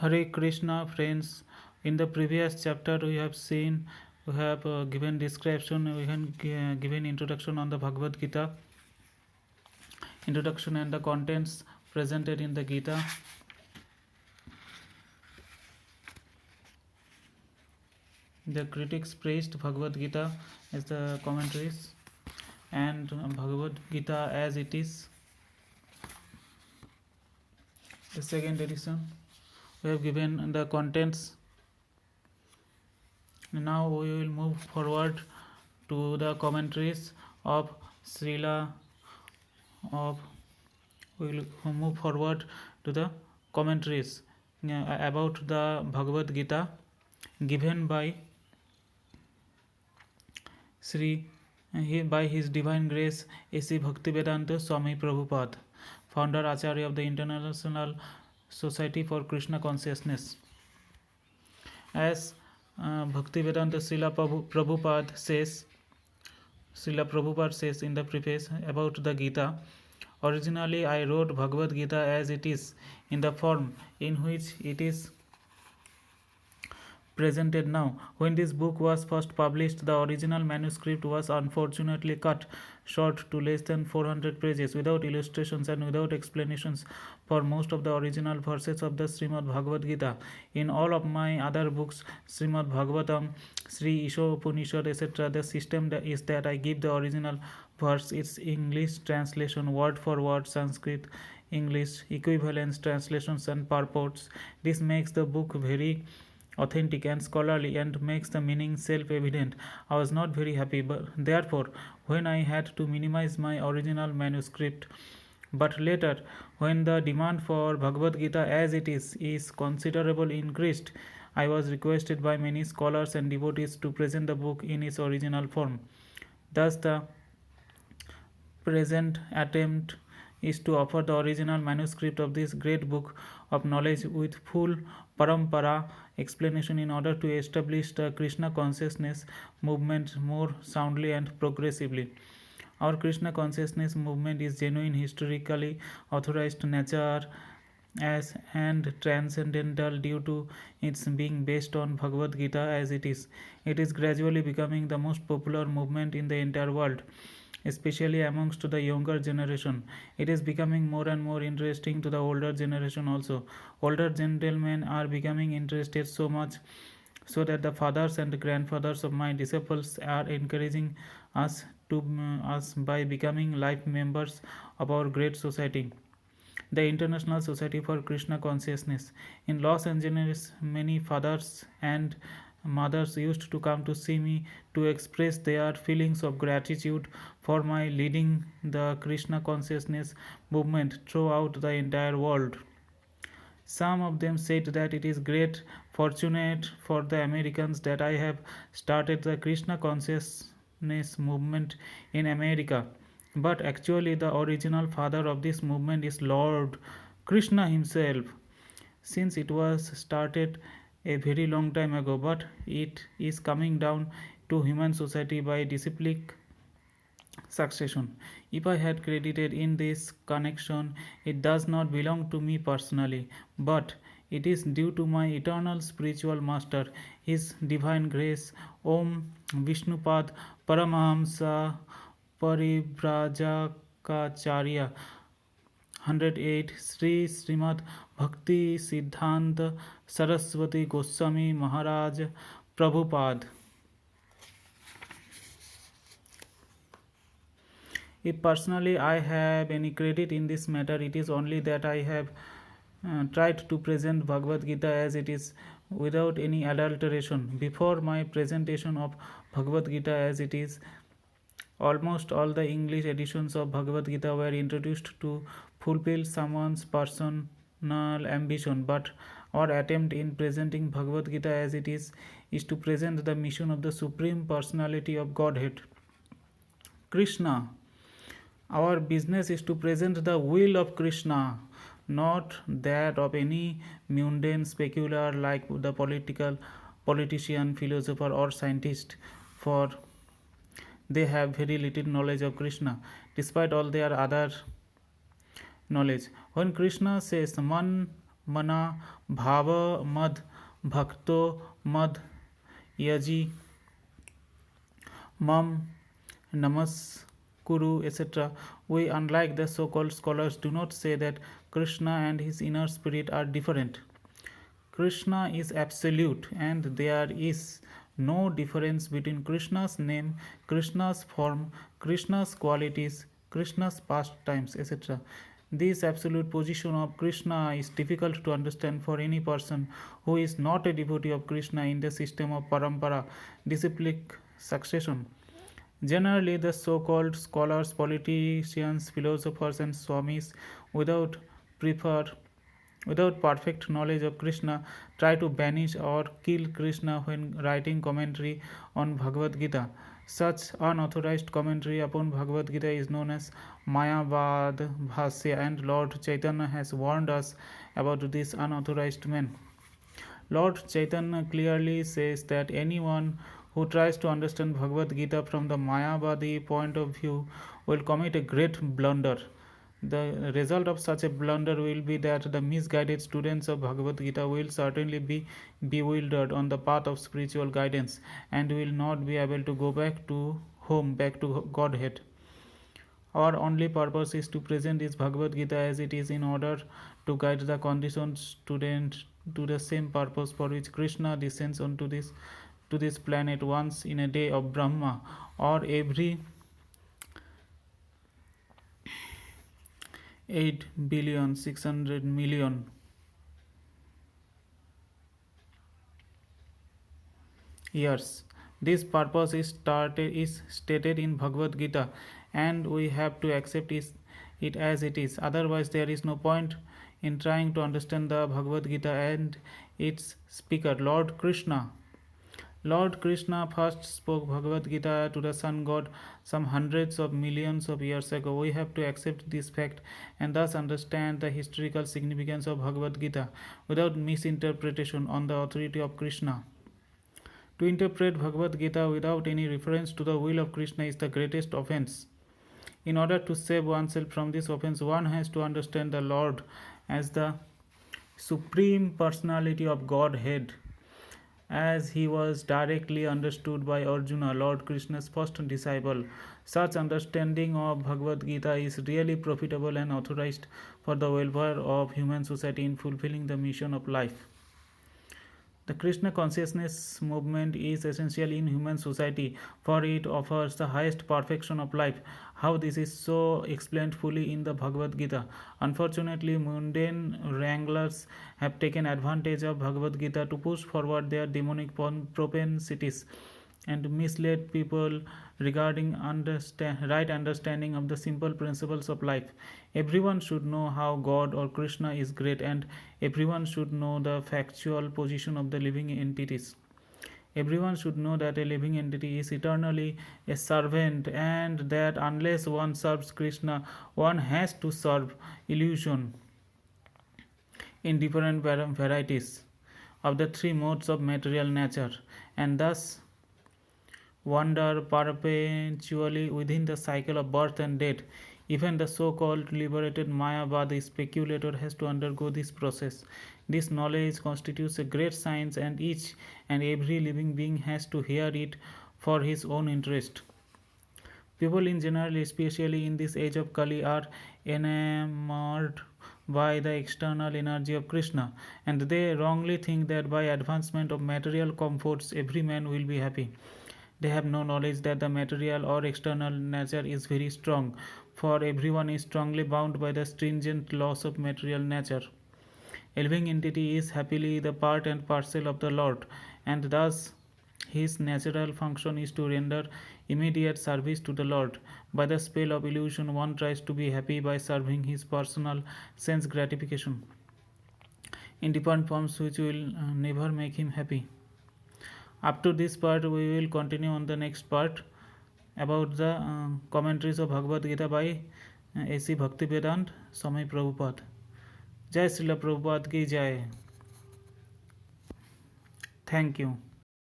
Hare Krishna, friends. In the previous chapter, we have given description, we have given introduction on the Bhagavad Gita, introduction and the contents presented in the Gita. The critics praised Bhagavad Gita as the commentaries and Bhagavad Gita as it is. The second edition, we have given the contents. Now we will move forward to the commentaries of Srila we will move forward to the commentaries about the Bhagavad Gita given by by His Divine Grace A.C. Bhaktivedanta Swami Prabhupada, founder Acharya of the International Society for Krishna Consciousness. As Bhaktivedanta Srila Prabhupada says in the preface about the Gita, originally I wrote Bhagavad Gita as it is, in the form in which it is presented now. When this book was first published, the original manuscript was unfortunately cut short to less than 400 pages, without illustrations and without explanations for most of the original verses of the Srimad Bhagavad Gita. In all of my other books, Srimad Bhagavatam, Sri Isha Upanishad, etc., the system is that I give the original verse its English translation, word for word, Sanskrit, English, equivalence, translations and purports. This makes the book very authentic and scholarly and makes the meaning self-evident. I was not very happy, but therefore, when I had to minimize my original manuscript. But later, when the demand for Bhagavad Gita as it is considerably increased, I was requested by many scholars and devotees to present the book in its original form. Thus, the present attempt is to offer the original manuscript of this great book of knowledge with full parampara explanation in order to establish the Krishna consciousness movement more soundly and progressively. Our Krishna consciousness movement is genuine, historically authorized nature as and transcendental due to its being based on Bhagavad Gita as it is. It is gradually becoming the most popular movement in the entire world, especially amongst the younger generation. It is becoming more and more interesting to the older generation also. Older gentlemen are becoming interested so much so that the fathers and grandfathers of my disciples are encouraging us by becoming life members of our great society, the International Society for Krishna Consciousness. In Los Angeles, many fathers and mothers used to come to see me to express their feelings of gratitude for my leading the Krishna consciousness movement throughout the entire world. Some of them said that it is great fortunate for the Americans that I have started the Krishna consciousness movement in America. But actually the original father of this movement is Lord Krishna himself, since it was started a very long time ago, but it is coming down to human society by disciplic succession. If I had credited in this connection, it does not belong to me personally, but it is due to my eternal spiritual master, His Divine Grace, Om Vishnupad Paramahamsa Parivrajakacarya 108 Sri Srimad Bhakti Siddhanta Saraswati Goswami Maharaj Prabhupada. If personally I have any credit in this matter, it is only that I have tried to present Bhagavad Gita as it is without any adulteration. Before my presentation of Bhagavad Gita as it is, almost all the English editions of Bhagavad Gita were introduced to fulfill someone's personal ambition, but our attempt in presenting Bhagavad Gita as it is to present the mission of the Supreme Personality of Godhead, Krishna. Our business is to present the will of Krishna, not that of any mundane specular like the politician, philosopher or scientist, for they have very little knowledge of Krishna, despite all their other knowledge. When Krishna says, Man mana bhava mad bhakto mad yaji mam namas kuru, etc. We, unlike the so-called scholars, do not say that Krishna and his inner spirit are different. Krishna is absolute, and there is no difference between Krishna's name, Krishna's form, Krishna's qualities, Krishna's pastimes, etc. This absolute position of Krishna is difficult to understand for any person who is not a devotee of Krishna in the system of parampara, disciplic succession. Generally, the so-called scholars, politicians, philosophers, and swamis, without prefer without perfect knowledge of Krishna, try to banish or kill Krishna when writing commentary on Bhagavad Gita. Such unauthorized commentary upon Bhagavad Gita is known as Mayavad Bhasya, and Lord Chaitanya has warned us about this unauthorized man. Lord Chaitanya clearly says that anyone who tries to understand Bhagavad Gita from the Mayavadi point of view will commit a great blunder. The result of such a blunder will be that the misguided students of Bhagavad Gita will certainly be bewildered on the path of spiritual guidance and will not be able to go back to home, back to Godhead. Our only purpose is to present this Bhagavad Gita as it is in order to guide the conditioned student to the same purpose for which Krishna descends onto this planet once in a day of Brahma, or every 8,600,000,000 years. This purpose is stated in Bhagavad Gita, and we have to accept it as it is. Otherwise, there is no point in trying to understand the Bhagavad Gita and its speaker, Lord Krishna. Lord Krishna first spoke Bhagavad Gita to the sun god some hundreds of millions of years ago. We have to accept this fact and thus understand the historical significance of Bhagavad Gita without misinterpretation on the authority of Krishna. To interpret Bhagavad Gita without any reference to the will of Krishna is the greatest offense. In order to save oneself from this offense, one has to understand the Lord as the Supreme Personality of Godhead, as he was directly understood by Arjuna, Lord Krishna's first disciple. Such understanding of Bhagavad Gita is really profitable and authorized for the welfare of human society in fulfilling the mission of life. The Krishna consciousness movement is essential in human society, for it offers the highest perfection of life. How this is so explained fully in the Bhagavad Gita. Unfortunately, mundane wranglers have taken advantage of Bhagavad Gita to push forward their demonic propensities and misled people regarding right understanding of the simple principles of life. Everyone should know how God or Krishna is great, and everyone should know the factual position of the living entities. Everyone should know that a living entity is eternally a servant, and that unless one serves Krishna, one has to serve illusion in different varieties of the three modes of material nature, and thus wander perpetually within the cycle of birth and death. Even the so-called liberated Mayavadi speculator has to undergo this process. This knowledge constitutes a great science, and each and every living being has to hear it for his own interest. People in general, especially in this age of Kali, are enamored by the external energy of Krishna, and they wrongly think that by advancement of material comforts every man will be happy. They have no knowledge that the material or external nature is very strong, for everyone is strongly bound by the stringent laws of material nature. A living entity is happily the part and parcel of the Lord, and thus his natural function is to render immediate service to the Lord. By the spell of illusion, one tries to be happy by serving his personal sense gratification in different forms which will never make him happy. Up to this part, we will continue on the next part about the commentaries of Bhagavad Gita by A.C. Bhaktivedanta Swami Prabhupada. Jai Srila Prabhupada ki Jai. Thank you.